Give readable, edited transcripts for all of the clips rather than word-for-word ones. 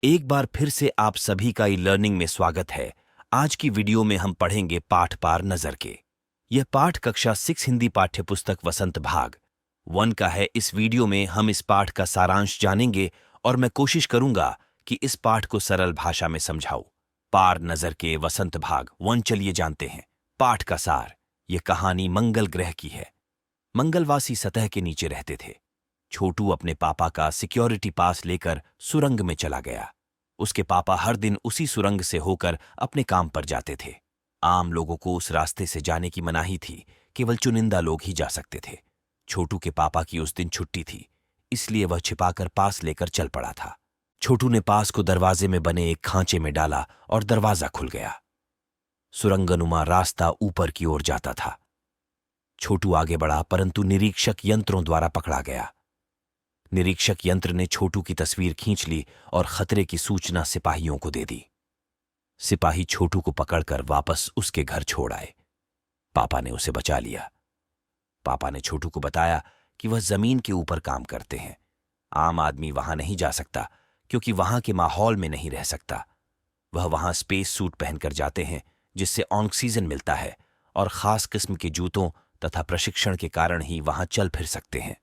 एक बार फिर से आप सभी का ई लर्निंग में स्वागत है। आज की वीडियो में हम पढ़ेंगे पाठ पार नजर के। यह पाठ कक्षा 6 हिंदी पाठ्यपुस्तक वसंत भाग 1 का है। इस वीडियो में हम इस पाठ का सारांश जानेंगे और मैं कोशिश करूंगा कि इस पाठ को सरल भाषा में समझाऊं। पार नजर के वसंत भाग 1 चलिए जानते हैं। पाठ का सार। यह कहानी मंगल ग्रह की है। मंगलवासी सतह के नीचे रहते थे। छोटू अपने पापा का सिक्योरिटी पास लेकर सुरंग में चला गया। उसके पापा हर दिन उसी सुरंग से होकर अपने काम पर जाते थे। आम लोगों को उस रास्ते से जाने की मनाही थी, केवल चुनिंदा लोग ही जा सकते थे। छोटू के पापा की उस दिन छुट्टी थी, इसलिए वह छिपाकर पास लेकर चल पड़ा था। छोटू ने पास को दरवाजे में बने एक खांचे में डाला और दरवाजा खुल गया। सुरंगनुमा रास्ता ऊपर की ओर जाता था। छोटू आगे बढ़ा, परंतु निरीक्षक यंत्रों द्वारा पकड़ा गया। निरीक्षक यंत्र ने छोटू की तस्वीर खींच ली और खतरे की सूचना सिपाहियों को दे दी। सिपाही छोटू को पकड़कर वापस उसके घर छोड़ आए। पापा ने उसे बचा लिया। पापा ने छोटू को बताया कि वह जमीन के ऊपर काम करते हैं। आम आदमी वहां नहीं जा सकता, क्योंकि वहां के माहौल में नहीं रह सकता। वह वहां स्पेस सूट पहनकर जाते हैं, जिससे ऑक्सीजन मिलता है, और खास किस्म के जूतों तथा प्रशिक्षण के कारण ही वहां चल फिर सकते हैं।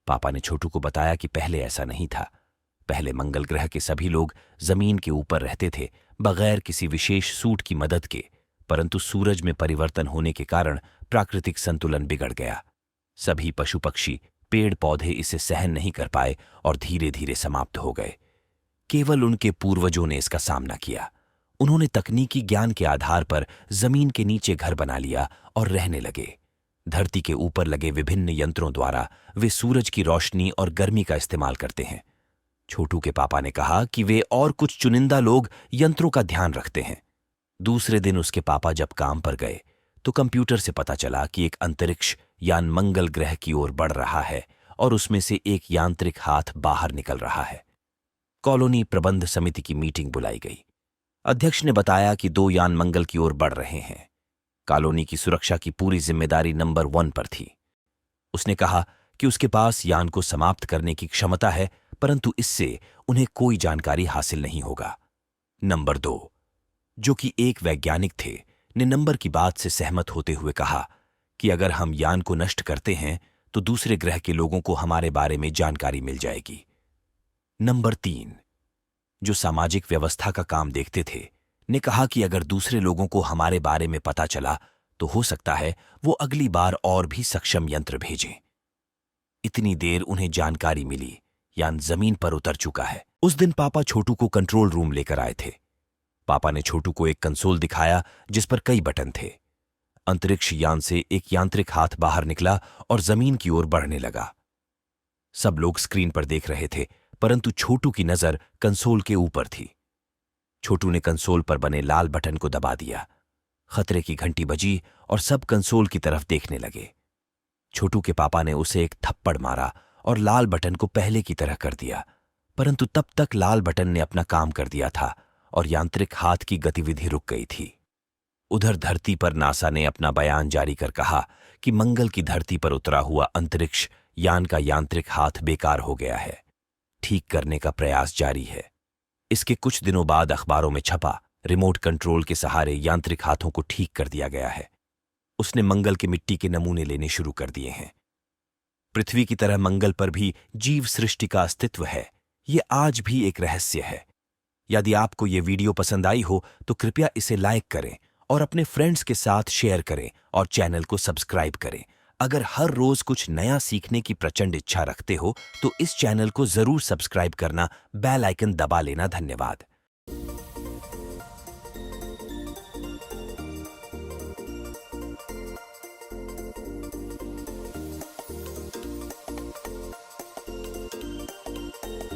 पापा ने छोटू को बताया कि पहले ऐसा नहीं था। पहले मंगल ग्रह के सभी लोग जमीन के ऊपर रहते थे, बगैर किसी विशेष सूट की मदद के, परंतु सूरज में परिवर्तन होने के कारण प्राकृतिक संतुलन बिगड़ गया। सभी पशु पक्षी, पेड़ पौधे इसे सहन नहीं कर पाए और धीरे धीरे समाप्त हो गए। केवल उनके पूर्वजों ने इसका सामना किया। उन्होंने तकनीकी ज्ञान के आधार पर जमीन के नीचे घर बना लिया और रहने लगे। धरती के ऊपर लगे विभिन्न यंत्रों द्वारा वे सूरज की रोशनी और गर्मी का इस्तेमाल करते हैं। छोटू के पापा ने कहा कि वे और कुछ चुनिंदा लोग यंत्रों का ध्यान रखते हैं। दूसरे दिन उसके पापा जब काम पर गए तो कंप्यूटर से पता चला कि एक अंतरिक्ष यान मंगल ग्रह की ओर बढ़ रहा है और उसमें से एक यांत्रिक हाथ बाहर निकल रहा है। कॉलोनी प्रबंध समिति की मीटिंग बुलाई गई। अध्यक्ष ने बताया कि 2 यान मंगल की ओर बढ़ रहे हैं। कॉलोनी की सुरक्षा की पूरी जिम्मेदारी नंबर 1 पर थी। उसने कहा कि उसके पास यान को समाप्त करने की क्षमता है, परंतु इससे उन्हें कोई जानकारी हासिल नहीं होगा। नंबर 2, जो कि एक वैज्ञानिक थे, ने नंबर की बात से सहमत होते हुए कहा कि अगर हम यान को नष्ट करते हैं तो दूसरे ग्रह के लोगों को हमारे बारे में जानकारी मिल जाएगी। नंबर 3, जो सामाजिक व्यवस्था का काम देखते थे, ने कहा कि अगर दूसरे लोगों को हमारे बारे में पता चला तो हो सकता है वो अगली बार और भी सक्षम यंत्र भेजें। इतनी देर उन्हें जानकारी मिली, यान जमीन पर उतर चुका है। उस दिन पापा छोटू को कंट्रोल रूम लेकर आए थे। पापा ने छोटू को एक कंसोल दिखाया जिस पर कई बटन थे। अंतरिक्ष यान से एक यांत्रिक हाथ बाहर निकला और जमीन की ओर बढ़ने लगा। सब लोग स्क्रीन पर देख रहे थे, परंतु छोटू की नजर कंसोल के ऊपर थी। छोटू ने कंसोल पर बने लाल बटन को दबा दिया। खतरे की घंटी बजी और सब कंसोल की तरफ देखने लगे। छोटू के पापा ने उसे एक थप्पड़ मारा और लाल बटन को पहले की तरह कर दिया, परंतु तब तक लाल बटन ने अपना काम कर दिया था और यांत्रिक हाथ की गतिविधि रुक गई थी। उधर धरती पर नासा ने अपना बयान जारी कर कहा कि मंगल की धरती पर उतरा हुआ अंतरिक्ष यान का यांत्रिक हाथ बेकार हो गया है। ठीक करने का प्रयास जारी है। इसके कुछ दिनों बाद अखबारों में छपा, रिमोट कंट्रोल के सहारे यांत्रिक हाथों को ठीक कर दिया गया है। उसने मंगल के मिट्टी के नमूने लेने शुरू कर दिए हैं। पृथ्वी की तरह मंगल पर भी जीव सृष्टि का अस्तित्व है। ये आज भी एक रहस्य है। यदि आपको ये वीडियो पसंद आई हो तो कृपया इसे लाइक करें और अपने फ्रेंड्स के साथ शेयर करें और चैनल को सब्सक्राइब करें। अगर हर रोज कुछ नया सीखने की प्रचंड इच्छा रखते हो तो इस चैनल को जरूर सब्सक्राइब करना, बेल आइकन दबा लेना। धन्यवाद।